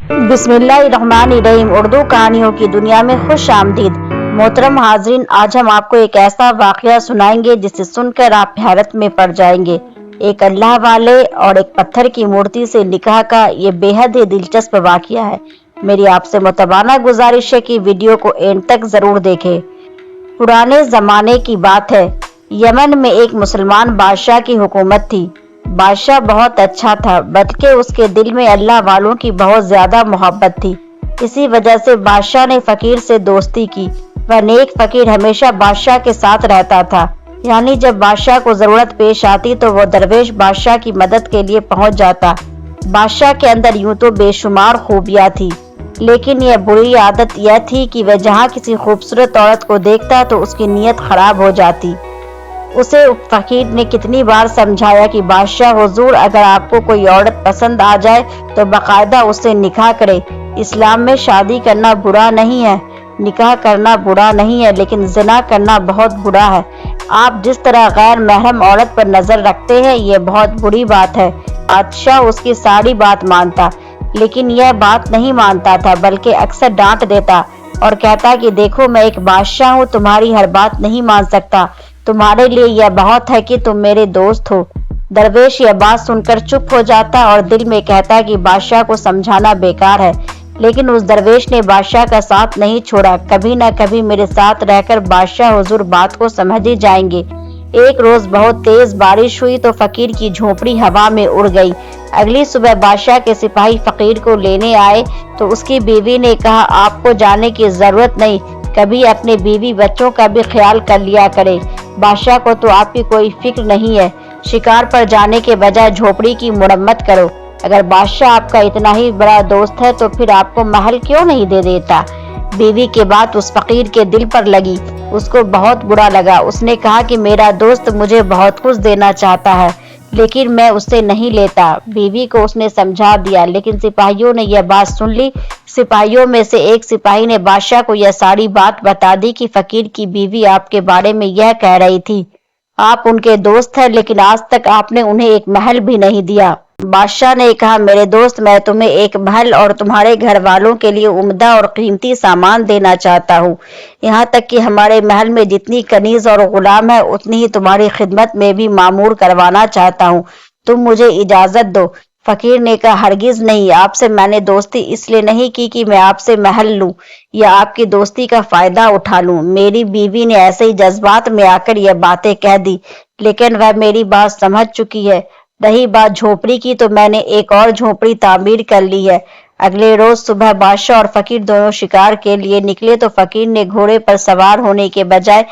बिस्मिल्लाहिर्रहमानिर्रहीम। उर्दू कहानियों की दुनिया में खुश आमदीद। मोहतरम हाजरीन, आज हम आपको एक ऐसा वाकया सुनाएंगे जिसे सुनकर आप हैरत में पड़ जाएंगे। एक अल्लाह वाले और एक पत्थर की मूर्ति से निकाह का ये बेहद ही दिलचस्प वाकया है। मेरी आपसे मुतबाना गुजारिश है कि वीडियो को एंड तक जरूर देखें। पुराने जमाने की बात है। यमन में एक मुसलमान बादशाह की हुकूमत थी। बादशाह बहुत अच्छा था, बल्कि उसके दिल में अल्लाह वालों की बहुत ज्यादा मोहब्बत थी। इसी वजह से बादशाह ने फकीर से दोस्ती की। वह नेक फकीर हमेशा बादशाह के साथ रहता था, यानी जब बादशाह को जरूरत पेश आती तो वो दरवेश बादशाह की मदद के लिए पहुंच जाता। बादशाह के अंदर यूं तो बेशुमार खूबियां थी, लेकिन यह बुरी आदत यह थी कि वह जहाँ किसी खूबसूरत औरत को देखता तो उसकी नीयत खराब हो जाती। उसे फकीर ने कितनी बार समझाया कि बादशाह हुजूर, अगर आपको कोई औरत पसंद आ जाए तो बाकायदा उससे निकाह करे। इस्लाम में शादी करना बुरा नहीं है, निकाह करना बुरा नहीं है, लेकिन जिना करना बहुत बुरा है। आप जिस तरह गैर महरम औरत पर नजर रखते हैं, ये बहुत बुरी बात है। बादशाह उसकी सारी बात मानता, लेकिन यह बात नहीं मानता था, बल्कि अक्सर डांट देता और कहता कि देखो, मैं एक बादशाह हूँ, तुम्हारी हर बात नहीं मान सकता। तुम्हारे लिए यह बहुत है कि तुम मेरे दोस्त हो। दरवेश यह बात सुनकर चुप हो जाता और दिल में कहता कि बादशाह को समझाना बेकार है। लेकिन उस दरवेश ने बादशाह का साथ नहीं छोड़ा। कभी न कभी मेरे साथ रहकर बादशाह हुजूर बात को समझ ही जाएंगे। एक रोज बहुत तेज बारिश हुई तो फकीर की झोपड़ी हवा में उड़ गई। अगली सुबह बादशाह के सिपाही फकीर को लेने आए तो उसकी बीवी ने कहा, आपको जाने की जरूरत नहीं, कभी अपने बीवी बच्चों का भी ख्याल कर लिया करे। बादशाह को तो आपकी कोई फिक्र नहीं है। शिकार पर जाने के बजाय झोपड़ी की मुरम्मत करो। अगर बादशाह आपका इतना ही बड़ा दोस्त है तो फिर आपको महल क्यों नहीं दे देता। बीवी के बात उस फकीर के दिल पर लगी। उसको बहुत बुरा लगा। उसने कहा कि मेरा दोस्त मुझे बहुत कुछ देना चाहता है, लेकिन मैं उससे नहीं लेता। बीवी को उसने समझा दिया, लेकिन सिपाहियों ने यह बात सुन ली। सिपाहियों में से एक सिपाही ने बादशाह को यह सारी बात बता दी कि फकीर की बीवी आपके बारे में यह कह रही थी। आप उनके दोस्त हैं, लेकिन आज तक आपने उन्हें एक महल भी नहीं दिया। बादशाह ने कहा, मेरे दोस्त, मैं तुम्हें एक महल और तुम्हारे घर वालों के लिए उम्दा और कीमती सामान देना चाहता हूँ। यहाँ तक कि हमारे महल में जितनी कनीज और गुलाम है, उतनी ही तुम्हारी खिदमत में भी मामूर करवाना चाहता हूँ। तुम मुझे इजाजत दो। फकीर ने कहा, हरगिज नहीं। आपसे मैंने दोस्ती इसलिए नहीं की कि मैं आपसे महल लूं या आपकी दोस्ती का फायदा उठा लूं। मेरी बीवी ने ऐसे ही जज्बात में आकर यह बातें कह दी, लेकिन वह मेरी बात समझ चुकी है। रही बात झोपड़ी की, तो मैंने एक और झोपड़ी तामीर कर ली है। अगले रोज सुबह बादशाह और फकीर दोनों शिकार के लिए निकले तो फकीर ने घोड़े पर सवार होने के बजाय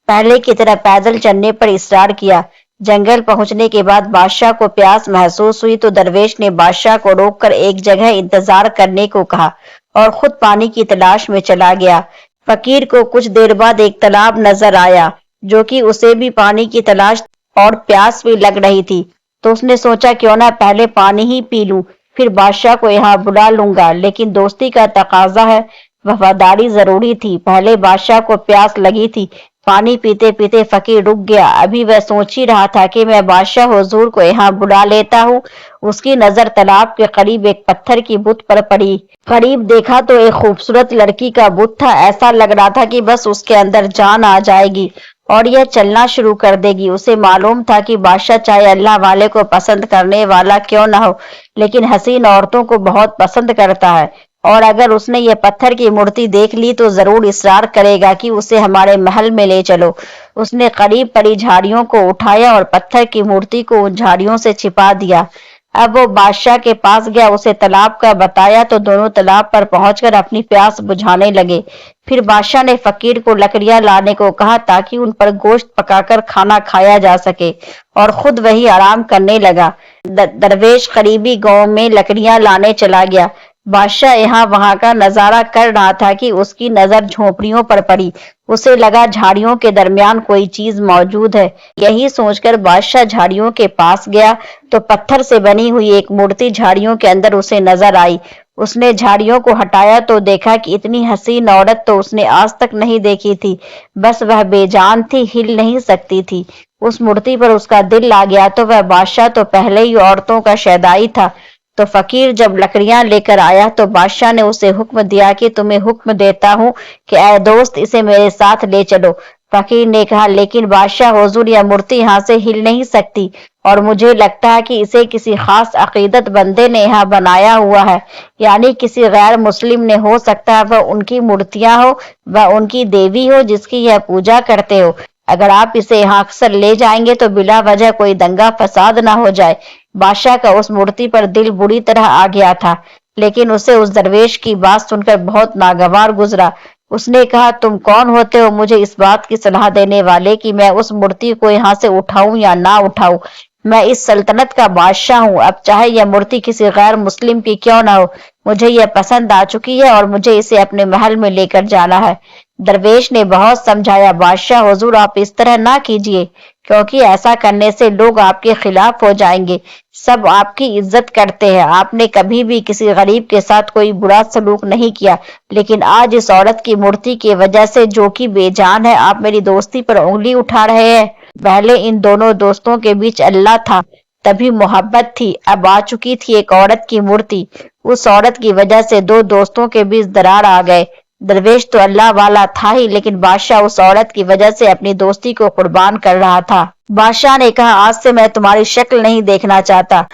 पहले की तरह पैदल चलने पर इसरार किया। जंगल पहुंचने के बाद बादशाह को प्यास महसूस हुई तो दरवेश ने बादशाह को रोककर एक जगह इंतजार करने को कहा और खुद पानी की तलाश में चला गया। फकीर को कुछ देर बाद एक तालाब नजर आया, जो कि उसे भी पानी की तलाश और प्यास भी लग रही थी। तो उसने सोचा, क्यों ना पहले पानी ही पी लूं, फिर बादशाह को यहाँ बुला लूंगा। लेकिन दोस्ती का तकाजा है, वफादारी जरूरी थी। पहले बादशाह को प्यास लगी थी। पानी पीते पीते फकीर रुक गया। अभी वह सोच ही रहा था कि मैं बादशाह हुजूर को यहाँ बुला लेता हूँ। उसकी नजर तालाब के करीब एक पत्थर की बुत पर पड़ी। करीब देखा तो एक खूबसूरत लड़की का बुत था। ऐसा लग रहा था कि बस उसके अंदर जान आ जाएगी और यह चलना शुरू कर देगी। उसे मालूम था कि बादशाह चाहे अल्लाह वाले को पसंद करने वाला क्यों न हो, लेकिन हसीन औरतों को बहुत पसंद करता है, और अगर उसने ये पत्थर की मूर्ति देख ली तो जरूर इसरार करेगा कि उसे हमारे महल में ले चलो। उसने करीब पड़ी झाड़ियों को उठाया और पत्थर की मूर्ति को उन झाड़ियों से छिपा दिया। अब वो बादशाह के पास गया, उसे तालाब का बताया तो दोनों तालाब पर पहुंचकर अपनी प्यास बुझाने लगे। फिर बादशाह ने फकीर को लकड़ियां लाने को कहा ताकि उन पर गोश्त पकाकर खाना खाया जा सके, और खुद वही आराम करने लगा। दरवेश करीबी गांव में लकड़ियां लाने चला गया। बादशाह यहाँ वहां का नजारा कर रहा था कि उसकी नजर झोपड़ियों पर पड़ी। उसे लगा झाड़ियों के दरमियान कोई चीज मौजूद है। यही सोचकर बादशाह झाड़ियों के पास गया तो पत्थर से बनी हुई एक मूर्ति झाड़ियों के अंदर उसे नजर आई। उसने झाड़ियों को हटाया तो देखा कि इतनी हसीन औरत तो उसने आज तक नहीं देखी थी। बस वह बेजान थी, हिल नहीं सकती थी। उस मूर्ति पर उसका दिल आ गया तो वह बादशाह तो पहले ही औरतों का शैदाई था, तो फकीर जब लकड़ियां लेकर आया तो बादशाह ने उसे हुक्म दिया कि तुम्हें हुक्म देता हूँ कि ऐ दोस्त इसे मेरे साथ ले चलो। फकीर ने कहा, लेकिन बादशाह हुजूर, यह मूर्ति यहाँ से हिल नहीं सकती और मुझे लगता है कि इसे किसी खास अकीदत बंदे ने यहाँ बनाया हुआ है, यानी किसी गैर मुस्लिम ने। हो सकता है वह उनकी मूर्तियां हो, वह उनकी देवी हो जिसकी यह पूजा करते हो। अगर आप इसे यहाँ अक्सर ले जाएंगे तो बिला वजह कोई दंगा फसाद ना हो जाए। बादशाह का उस मूर्ति पर दिल बुरी तरह आ गया था, लेकिन उसे उस दरवेश की बात सुनकर बहुत नागवार गुजरा। उसने कहा, तुम कौन होते हो मुझे इस बात की सलाह देने वाले कि मैं उस मूर्ति को यहाँ से उठाऊं या ना उठाऊं? मैं इस सल्तनत का बादशाह हूँ, अब चाहे यह मूर्ति किसी गैर मुस्लिम की क्यों ना हो, मुझे यह पसंद आ चुकी है और मुझे इसे अपने महल में लेकर जाना है। दरवेश ने बहुत समझाया, बादशाह हुजूर, आप इस तरह ना कीजिए, क्योंकि ऐसा करने से लोग आपके खिलाफ हो जाएंगे। सब आपकी इज्जत करते हैं, आपने कभी भी किसी गरीब के साथ कोई बुरा सलूक नहीं किया, लेकिन आज इस औरत की मूर्ति की वजह से जो कि बेजान है, आप मेरी दोस्ती पर उंगली उठा रहे हैं। पहले इन दोनों दोस्तों के बीच अल्लाह था, तभी मोहब्बत थी, अब आ चुकी थी एक औरत की मूर्ति। उस औरत की वजह से दो दोस्तों के बीच दरार आ गए। दरवेश तो अल्लाह वाला था ही, लेकिन बादशाह उस औरत की वजह से अपनी दोस्ती को कुर्बान कर रहा था। बादशाह ने कहा, आज से मैं तुम्हारी शक्ल नहीं देखना चाहता,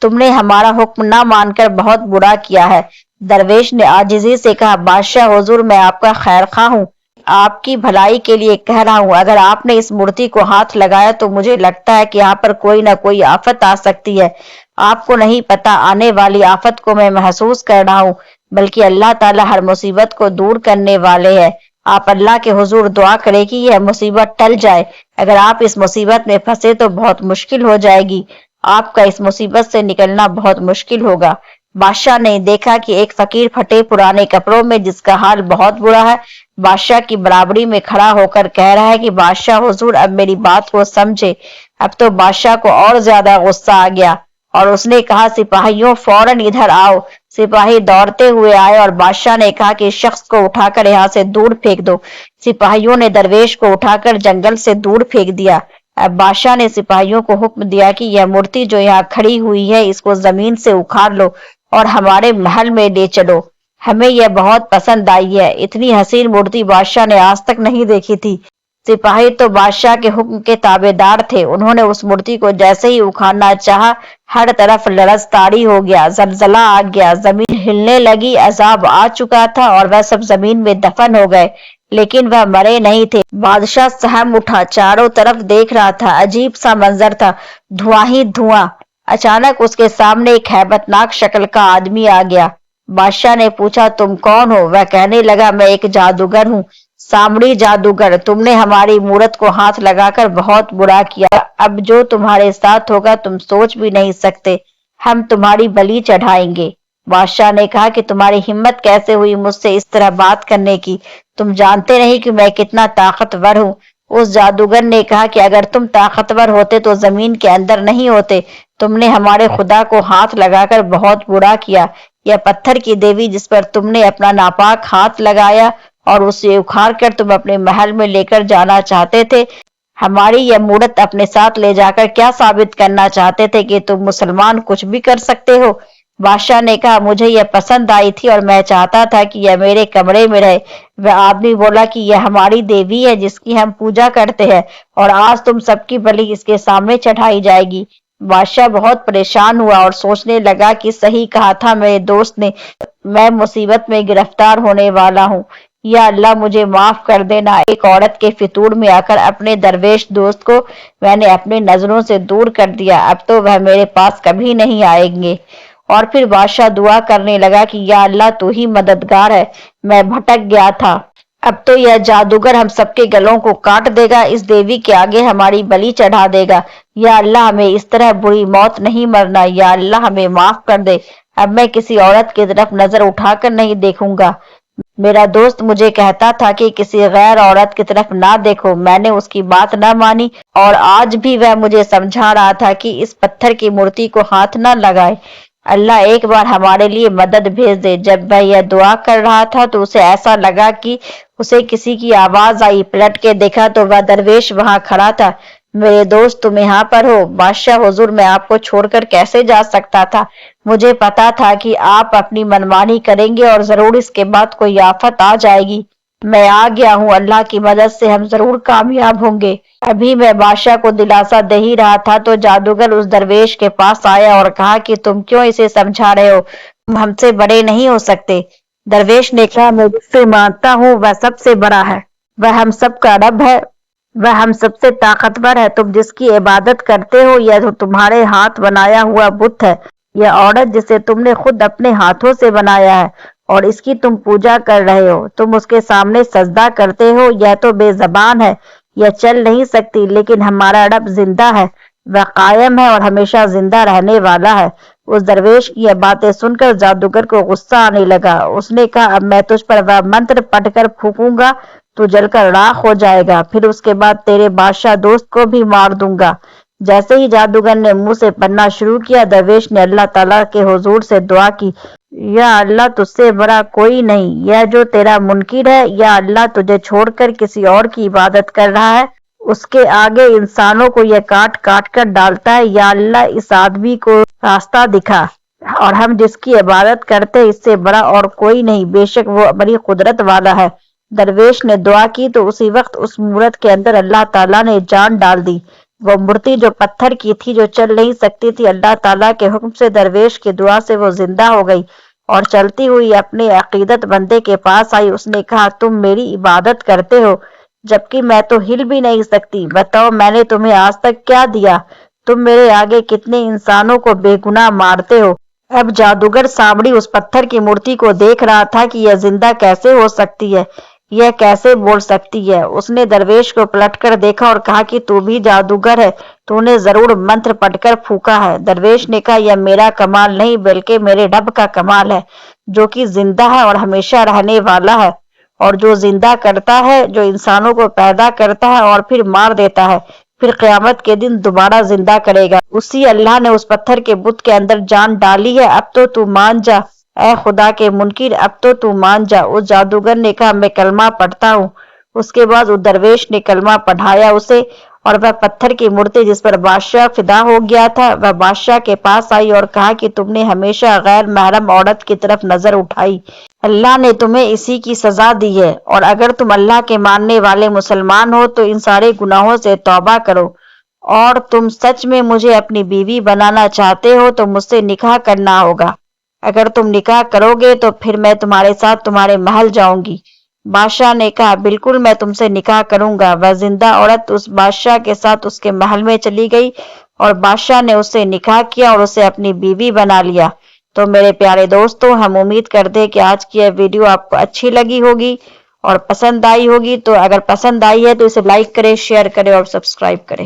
तुमने हमारा हुक्म ना मानकर बहुत बुरा किया है। दरवेश ने आजिजी से कहा, बादशाह हुजूर, मैं आपका खैर खा हूँ, आपकी भलाई के लिए कह रहा हूँ। अगर आपने इस मूर्ति को हाथ लगाया तो मुझे लगता है कि यहाँ पर कोई ना कोई आफत आ सकती है। आपको नहीं पता, आने वाली आफत को मैं महसूस कर रहा हूँ, बल्कि अल्लाह ताला हर मुसीबत को दूर करने वाले हैं। आप अल्लाह के हुजूर दुआ करें कि यह मुसीबत टल जाए। अगर आप इस मुसीबत में फंसे तो बहुत मुश्किल हो जाएगी, आपका इस मुसीबत से निकलना बहुत मुश्किल होगा। बादशाह ने देखा कि एक फकीर फटे पुराने कपड़ों में, जिसका हाल बहुत बुरा है, बादशाह की बराबरी में खड़ा होकर कह रहा है कि बादशाह हुजूर, अब मेरी बात को समझे। अब तो बादशाह को और ज्यादा गुस्सा आ गया और उसने कहा, सिपाहियों फौरन इधर आओ। सिपाही दौड़ते हुए आए और बादशाह ने कहा कि इस शख्स को उठाकर यहाँ से दूर फेंक दो। सिपाहियों ने दरवेश को उठाकर जंगल से दूर फेंक दिया। अब बादशाह ने सिपाहियों को हुक्म दिया कि यह मूर्ति जो यहाँ खड़ी हुई है, इसको जमीन से उखाड़ लो और हमारे महल में ले चलो। हमें यह बहुत पसंद आई है, इतनी हसीन मूर्ति बादशाह ने आज तक नहीं देखी थी। सिपाही तो बादशाह के हुक्म के ताबेदार थे। उन्होंने उस मूर्ति को जैसे ही उखाड़ना चाहा, हर तरफ लड़जताड़ी हो गया, जलजला आ गया, जमीन हिलने लगी, अजाब आ चुका था और वह सब जमीन में दफन हो गए, लेकिन वह मरे नहीं थे। बादशाह सहम उठा, चारों तरफ देख रहा था, अजीब सा मंजर था, धुआं ही धुआं। अचानक उसके सामने एक हैबतनाक शक्ल का आदमी आ गया। बादशाह ने पूछा, तुम कौन हो? वह कहने लगा, मैं एक जादूगर हूँ, सामड़ी जादूगर। तुमने हमारी मूरत को हाथ लगाकर बहुत बुरा किया, अब जो तुम्हारे साथ होगा तुम सोच भी नहीं सकते। हम तुम्हारी बलि चढ़ाएंगे। बादशाह ने कहा कि तुम्हारी हिम्मत कैसे हुई मुझसे इस तरह बात करने की? तुम जानते नहीं कि मैं कितना ताकतवर हूँ। उस जादूगर ने कहा कि अगर तुम ताकतवर होते तो जमीन के अंदर नहीं होते। तुमने हमारे खुदा को हाथ लगाकर बहुत बुरा किया। यह पत्थर की देवी जिस पर तुमने अपना नापाक हाथ लगाया और उसे उखाड़ कर तुम अपने महल में लेकर जाना चाहते थे, हमारी यह मूरत अपने साथ ले जाकर क्या साबित करना चाहते थे कि तुम मुसलमान कुछ भी कर सकते हो? बादशाह ने कहा, मुझे यह पसंद आई थी और मैं चाहता था कि यह मेरे कमरे में रहे। वह आदमी बोला कि यह हमारी देवी है जिसकी हम पूजा करते हैं और आज तुम सबकी बलि इसके सामने चढ़ाई जाएगी। बादशाह बहुत परेशान हुआ और सोचने लगा कि सही कहा था मेरे दोस्त ने, मैं मुसीबत में गिरफ्तार होने वाला हूँ। या अल्लाह, मुझे माफ कर देना। एक औरत के फितूर में आकर अपने दरवेश दोस्त को मैंने अपने नजरों से दूर कर दिया, अब तो वह मेरे पास कभी नहीं आएंगे। और फिर बादशाह दुआ करने लगा कि या अल्लाह, तू ही मददगार है, मैं भटक गया था, अब तो यह जादूगर हम सबके गलों को काट देगा, इस देवी के आगे हमारी बलि चढ़ा देगा। या अल्लाह, हमें इस तरह बुरी मौत नहीं मरना। या अल्लाह, हमें माफ कर दे, अब मैं किसी औरत की तरफ नजर उठाकर नहीं देखूंगा। मेरा दोस्त मुझे कहता था कि किसी गैर औरत की तरफ ना देखो, मैंने उसकी बात ना मानी और आज भी वह मुझे समझा रहा था कि इस पत्थर की मूर्ति को हाथ ना लगाए। अल्लाह एक बार हमारे लिए मदद भेज दे। जब वह यह दुआ कर रहा था तो उसे ऐसा लगा कि उसे किसी की आवाज आई। पलट के देखा तो वह दरवेश वहां खड़ा था मेरे दोस्त तुम यहाँ पर हो। बादशाह हुजूर मैं आपको छोड़कर कैसे जा सकता था। मुझे पता था कि आप अपनी मनमानी करेंगे और जरूर इसके बाद कोई आफत आ जाएगी। मैं आ गया हूँ, अल्लाह की मदद से हम जरूर कामयाब होंगे। अभी मैं बादशाह को दिलासा दे ही रहा था तो जादूगर उस दरवेश के पास आया और कहा कि तुम क्यों इसे समझा रहे हो, तुम हमसे बड़े नहीं हो सकते। दरवेश ने कहा मैं जिससे मानता हूँ वह सबसे बड़ा है, वह हम सबका रब है, वह हम सबसे ताकतवर है। तुम जिसकी इबादत करते हो यह जो तुम्हारे हाथ बनाया हुआ बुत है, यह औरत जिसे तुमने खुद अपने हाथों से बनाया है और इसकी तुम पूजा कर रहे हो, तुम उसके सामने सजदा करते हो। यह तो बेजबान है, यह चल नहीं सकती, लेकिन हमारा रब जिंदा है, वह कायम है और हमेशा जिंदा रहने वाला है। उस दरवेश की यह बातें सुनकर जादूगर को गुस्सा आने लगा। उसने कहा अब मैं तुझ पर वह मंत्र पढ़कर फूकूंगा, तू जलकर राख हो जाएगा, फिर उसके बाद तेरे बादशाह दोस्त को भी मार दूंगा। जैसे ही जादूगर ने मुंह से पढ़ना शुरू किया, दरवेश ने अल्लाह ताला के हुजूर से दुआ की, या अल्लाह तुझसे बड़ा कोई नहीं, यह जो तेरा मुनकिर है, या अल्लाह तुझे छोड़कर किसी और की इबादत कर रहा है, उसके आगे इंसानों को यह काट काट कर डालता है। या अल्लाह इस आदमी को रास्ता दिखा, और हम जिसकी इबादत करते इससे बड़ा और कोई नहीं, बेशक वो बड़ी कुदरत वाला है। दरवेश ने दुआ की तो उसी वक्त उस मूरत के अंदर अल्लाह ताला ने जान डाल दी। वो मूर्ति जो पत्थर की थी, जो चल नहीं सकती थी, अल्लाह ताला के हुक्म से दरवेश की दुआ से वो जिंदा हो गई और चलती हुई अपने अकीदत बंदे के पास आई। उसने कहा तुम मेरी इबादत करते हो जबकि मैं तो हिल भी नहीं सकती। बताओ मैंने तुम्हें आज तक क्या दिया, तुम मेरे आगे कितने इंसानों को बेगुनाह मारते हो। अब जादूगर सामड़ी उस पत्थर की मूर्ति को देख रहा था कि यह जिंदा कैसे हो सकती है, यह कैसे बोल सकती है। उसने दरवेश को पलटकर देखा और कहा कि तू भी जादूगर है, तूने जरूर मंत्र पढ़कर फूका है। दरवेश ने कहा यह मेरा कमाल नहीं बल्कि मेरे रब का कमाल है, जो कि जिंदा है और हमेशा रहने वाला है, और जो जिंदा करता है, जो इंसानों को पैदा करता है और फिर मार देता है, फिर क़यामत के दिन दोबारा जिंदा करेगा। उसी अल्लाह ने उस पत्थर के बुत के अंदर जान डाली है। अब तो तू मान जा, ऐ खुदा के मुनकिर, अब तो तू मान जा। उस जादूगर ने कहा मैं कलमा पढ़ता हूँ। उसके बाद उस दरवेश ने कलमा पढ़ाया उसे, और वह पत्थर की मूर्ति जिस पर बादशाह फिदा हो गया था, वह बादशाह के पास आई और कहा कि तुमने हमेशा गैर महरम औरत की तरफ नजर उठाई, अल्लाह ने तुम्हें इसी की सजा दी है, और अगर तुम अल्लाह के मानने वाले मुसलमान हो तो इन सारे गुनाहों से तौबा करो, और तुम सच में मुझे अपनी बीवी बनाना चाहते हो तो मुझसे निकाह करना होगा। अगर तुम निकाह करोगे तो फिर मैं तुम्हारे साथ तुम्हारे महल जाऊंगी। बादशाह ने कहा बिल्कुल मैं तुमसे निकाह करूंगा। वह जिंदा औरत उस बादशाह के साथ उसके महल में चली गई और बादशाह ने उससे निकाह किया और उसे अपनी बीवी बना लिया। तो मेरे प्यारे दोस्तों, हम उम्मीद करते हैं कि आज की यह वीडियो आपको अच्छी लगी होगी और पसंद आई होगी। तो अगर पसंद आई है तो इसे लाइक करें, शेयर करें और सब्सक्राइब करें।